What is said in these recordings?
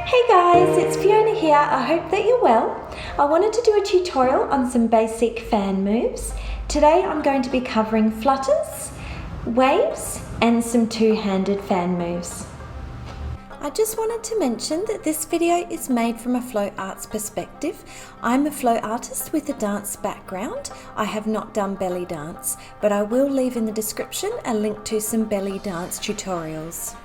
Hey guys, it's Fiona here. I hope that you're well. I wanted to do a tutorial on some basic fan moves. Today I'm going to be covering flutters, waves, and some two-handed fan moves. I just wanted to mention that this video is made from a flow arts perspective. I'm a flow artist with a dance background. I have not done belly dance, but I will leave in the description a link to some belly dance tutorials.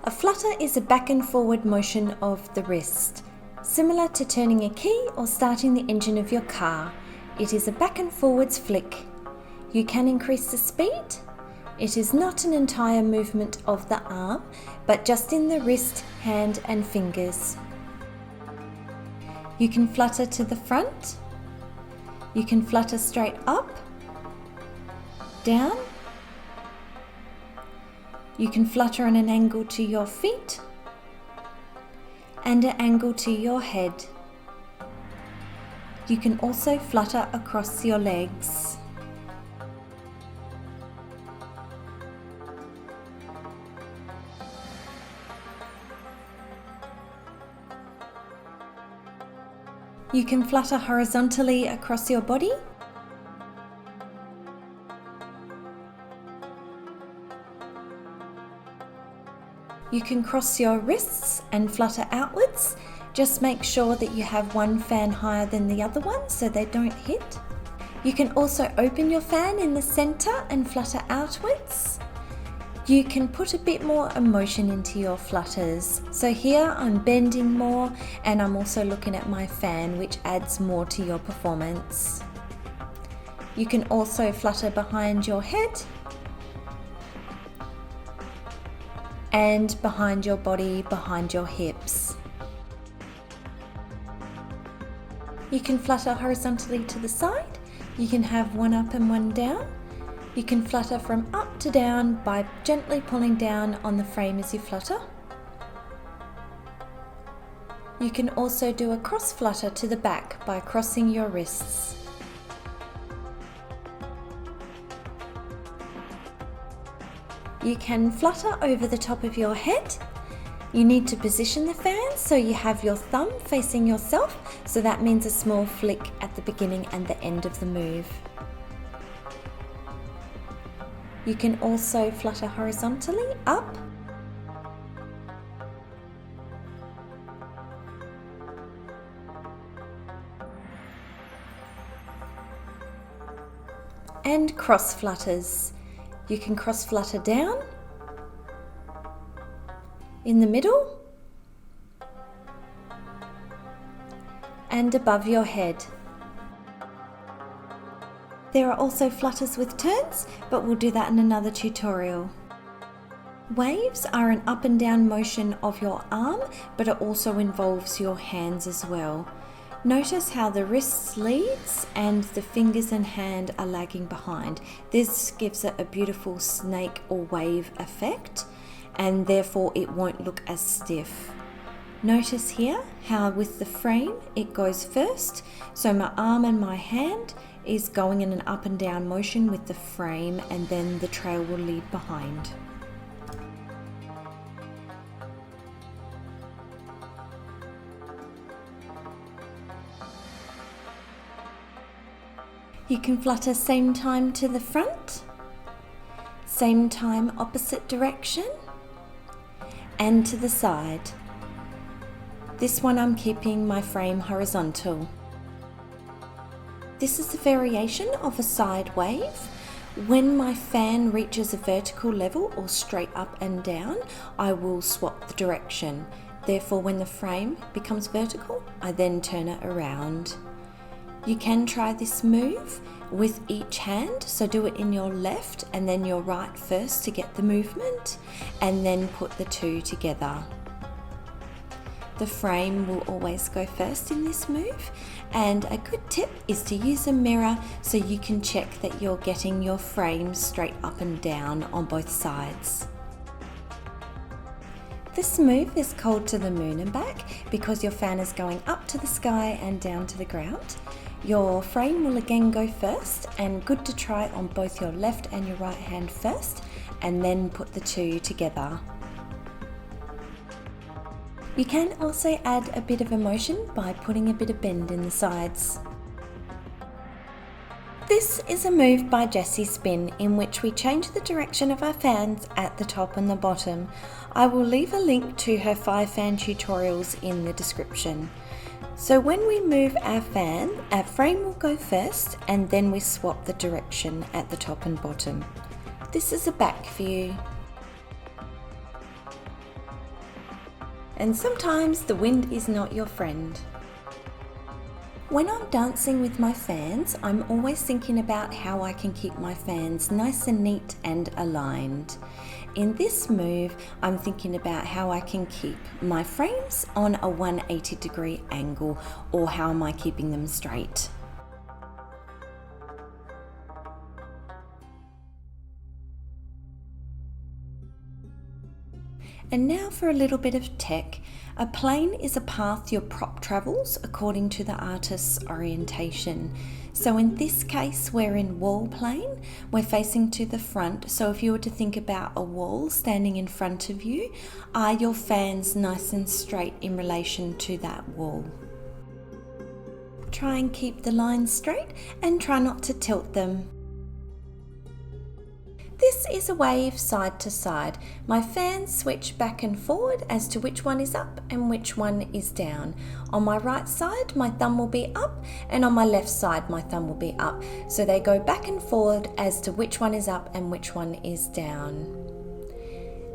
A flutter is a back and forward motion of the wrist, similar to turning a key or starting the engine of your car. It is a back and forwards flick. You can increase the speed. It is not an entire movement of the arm, but just in the wrist, hand and fingers. You can flutter to the front. You can flutter straight up, down. You can flutter on an angle to your feet and an angle to your head. You can also flutter across your legs. You can flutter horizontally across your body. You can cross your wrists and flutter outwards. Just make sure that you have one fan higher than the other one so they don't hit. You can also open your fan in the center and flutter outwards. You can put a bit more emotion into your flutters. So here I'm bending more and I'm also looking at my fan, which adds more to your performance. You can also flutter behind your head and behind your body, behind your hips. You can flutter horizontally to the side. You can have one up and one down. You can flutter from up to down by gently pulling down on the frame as you flutter. You can also do a cross flutter to the back by crossing your wrists. You can flutter over the top of your head. You need to position the fan so you have your thumb facing yourself, so that means a small flick at the beginning and the end of the move. You can also flutter horizontally up and cross flutters. You can cross flutter down, in the middle, and above your head. There are also flutters with turns, but we'll do that in another tutorial. Waves are an up and down motion of your arm, but it also involves your hands as well. Notice how the wrists leads and the fingers and hand are lagging behind. This gives it a beautiful snake or wave effect, and therefore it won't look as stiff. Notice here how with the frame it goes first, so my arm and my hand is going in an up and down motion with the frame, and then the trail will lead behind. You can flutter same time to the front, same time opposite direction, and to the side. This one I'm keeping my frame horizontal. This is a variation of a side wave. When my fan reaches a vertical level or straight up and down, I will swap the direction. Therefore, when the frame becomes vertical, I then turn it around. You can try this move with each hand, so do it in your left and then your right first to get the movement, and then put the two together. The frame will always go first in this move, and a good tip is to use a mirror so you can check that you're getting your frame straight up and down on both sides. This move is called to the moon and back because your fan is going up to the sky and down to the ground. Your frame will again go first, and good to try on both your left and your right hand first, and then put the two together. You can also add a bit of emotion by putting a bit of bend in the sides. This is a move by Jessy Spin in which we change the direction of our fans at the top and the bottom. I will leave a link to her 5 fan tutorials in the description. So when we move our fan, our frame will go first and then we swap the direction at the top and bottom. This is a back view. And sometimes the wind is not your friend. When I'm dancing with my fans, I'm always thinking about how I can keep my fans nice and neat and aligned. In this move, I'm thinking about how I can keep my frames on a 180-degree angle, or how am I keeping them straight. And now for a little bit of tech. A plane is a path your prop travels according to the artist's orientation. So in this case, we're in wall plane, we're facing to the front. So if you were to think about a wall standing in front of you, are your fans nice and straight in relation to that wall? Try and keep the lines straight and try not to tilt them. This is a wave side to side. My fans switch back and forward as to which one is up and which one is down. On my right side, my thumb will be up, and on my left side, my thumb will be up. So they go back and forward as to which one is up and which one is down.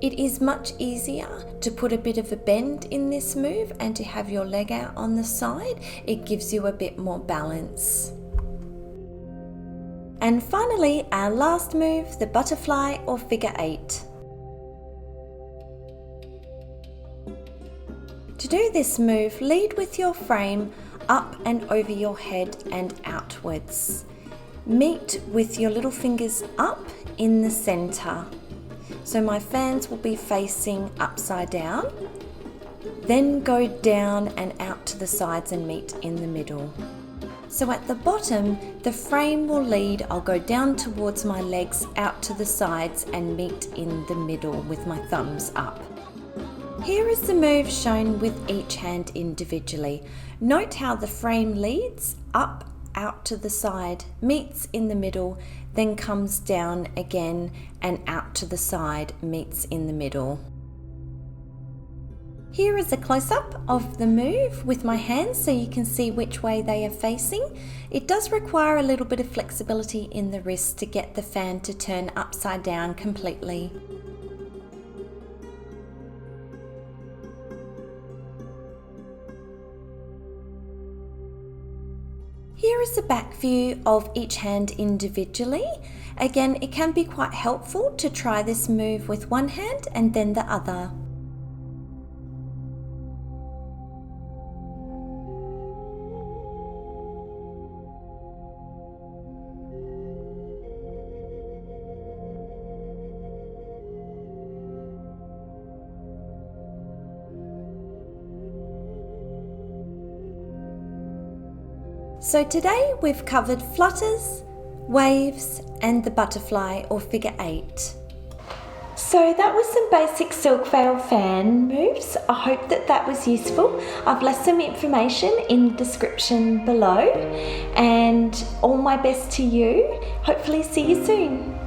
It is much easier to put a bit of a bend in this move and to have your leg out on the side. It gives you a bit more balance. And finally, our last move, the butterfly or figure 8. To do this move, lead with your frame up and over your head and outwards. Meet with your little fingers up in the center. So my fans will be facing upside down, then go down and out to the sides and meet in the middle. So at the bottom, the frame will lead. I'll go down towards my legs, out to the sides and meet in the middle with my thumbs up. Here is the move shown with each hand individually. Note how the frame leads up, out to the side, meets in the middle, then comes down again and out to the side, meets in the middle. Here is a close-up of the move with my hands so you can see which way they are facing. It does require a little bit of flexibility in the wrist to get the fan to turn upside down completely. Here is the back view of each hand individually. Again, it can be quite helpful to try this move with one hand and then the other. So today we've covered flutters, waves and the butterfly or figure 8. So that was some basic silk veil fan moves. I hope that was useful. I've left some information in the description below, and all my best to you. Hopefully see you soon.